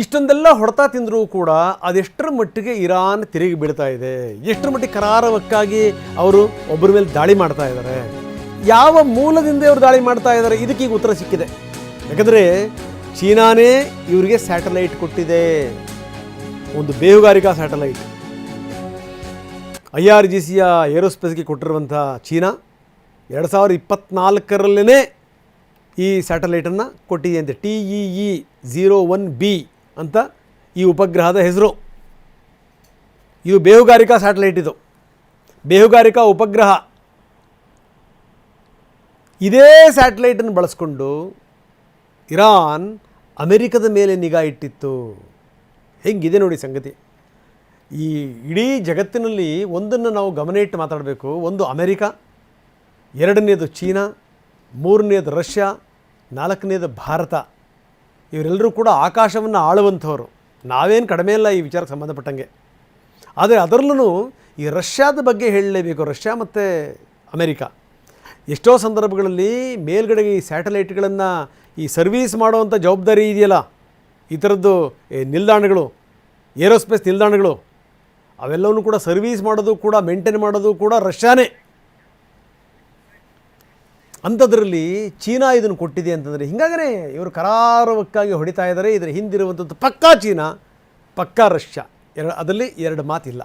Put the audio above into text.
ಇಷ್ಟೊಂದೆಲ್ಲ ಹೊಡೆತ ತಿಂದರೂ ಕೂಡ ಅದೆಷ್ಟರ ಮಟ್ಟಿಗೆ ಇರಾನ್ ತಿರುಗಿ ಬೀಳ್ತಾ ಇದೆ, ಎಷ್ಟರ ಮಟ್ಟಿಗೆ ಕರಾರವಕ್ಕಾಗಿ ಅವರು ಒಬ್ಬರ ಮೇಲೆ ದಾಳಿ ಮಾಡ್ತಾ ಇದ್ದಾರೆ, ಯಾವ ಮೂಲದಿಂದ ಇವರು ದಾಳಿ ಮಾಡ್ತಾ ಇದ್ದಾರೆ, ಇದಕ್ಕೀಗ ಉತ್ತರ ಸಿಕ್ಕಿದೆ. ಯಾಕಂದರೆ ಚೀನಾನೇ ಇವರಿಗೆ ಸ್ಯಾಟಲೈಟ್ ಕೊಟ್ಟಿದೆ, ಒಂದು ಬೇಹುಗಾರಿಕಾ ಸ್ಯಾಟಲೈಟ್. IRGCಯ ಏರೋಸ್ಪೇಸ್ಗೆ ಕೊಟ್ಟಿರುವಂಥ ಚೀನಾ 2024 ಈ ಸ್ಯಾಟಲೈಟನ್ನು ಕೊಟ್ಟಿದೆ ಅಂತೆ. TEE-01B ಅಂತ ಈ ಉಪಗ್ರಹದ ಹೆಸರು. ಇದು ಬೇಹುಗಾರಿಕಾ ಸ್ಯಾಟಲೈಟ್, ಇದು ಬೇಹುಗಾರಿಕಾ ಉಪಗ್ರಹ. ಇದೇ ಸ್ಯಾಟಲೈಟನ್ನು ಬಳಸ್ಕೊಂಡು ಇರಾನ್ ಅಮೆರಿಕದ ಮೇಲೆ ನಿಗಾ ಇಟ್ಟಿತ್ತು. ಹೆಂಗಿದೆ ನೋಡಿ ಸಂಗತಿ. ಈ ಇಡೀ ಜಗತ್ತಿನಲ್ಲಿ ಒಂದನ್ನು ನಾವು ಗಮನ ಇಟ್ಟು ಮಾತಾಡಬೇಕು. ಒಂದು ಅಮೆರಿಕ, ಎರಡನೇದು ಚೀನಾ, ಮೂರನೇದು ರಷ್ಯಾ, ನಾಲ್ಕನೇದು ಭಾರತ. ಇವರೆಲ್ಲರೂ ಕೂಡ ಆಕಾಶವನ್ನು ಆಳುವಂಥವ್ರು. ನಾವೇನು ಕಡಿಮೆ ಇಲ್ಲ ಈ ವಿಚಾರಕ್ಕೆ ಸಂಬಂಧಪಟ್ಟಂಗೆ. ಆದರೆ ಅದರಲ್ಲೂ ಈ ರಷ್ಯಾದ ಬಗ್ಗೆ ಹೇಳಲೇಬೇಕು. ರಷ್ಯಾ ಮತ್ತು ಅಮೆರಿಕ ಎಷ್ಟೋ ಸಂದರ್ಭಗಳಲ್ಲಿ ಮೇಲ್ಗಡೆಗೆ ಈ ಸ್ಯಾಟಲೈಟ್ಗಳನ್ನು ಈ ಸರ್ವೀಸ್ ಮಾಡುವಂಥ ಜವಾಬ್ದಾರಿ ಇದೆಯಲ್ಲ, ಈ ಥರದ್ದು ನಿಲ್ದಾಣಗಳು, ಏರೋಸ್ಪೇಸ್ ನಿಲ್ದಾಣಗಳು, ಅವೆಲ್ಲವನ್ನೂ ಕೂಡ ಸರ್ವೀಸ್ ಮಾಡೋದು ಕೂಡ ಮೇಂಟೈನ್ ಮಾಡೋದು ಕೂಡ ರಷ್ಯಾನೇ. ಅಂಥದ್ರಲ್ಲಿ ಚೀನಾ ಇದನ್ನು ಕೊಟ್ಟಿದೆ ಅಂತಂದರೆ ಹಿಂಗಾಗೇ ಇವರು ಕರಾರವಕ್ಕಾಗಿ ಹೊಡಿತಾ ಇದ್ದಾರೆ. ಇದರ ಹಿಂದಿರುವಂಥದ್ದು ಪಕ್ಕಾ ಚೀನಾ, ಪಕ್ಕಾ ರಷ್ಯಾ, ಅದರಲ್ಲಿ ಎರಡು ಮಾತಿಲ್ಲ.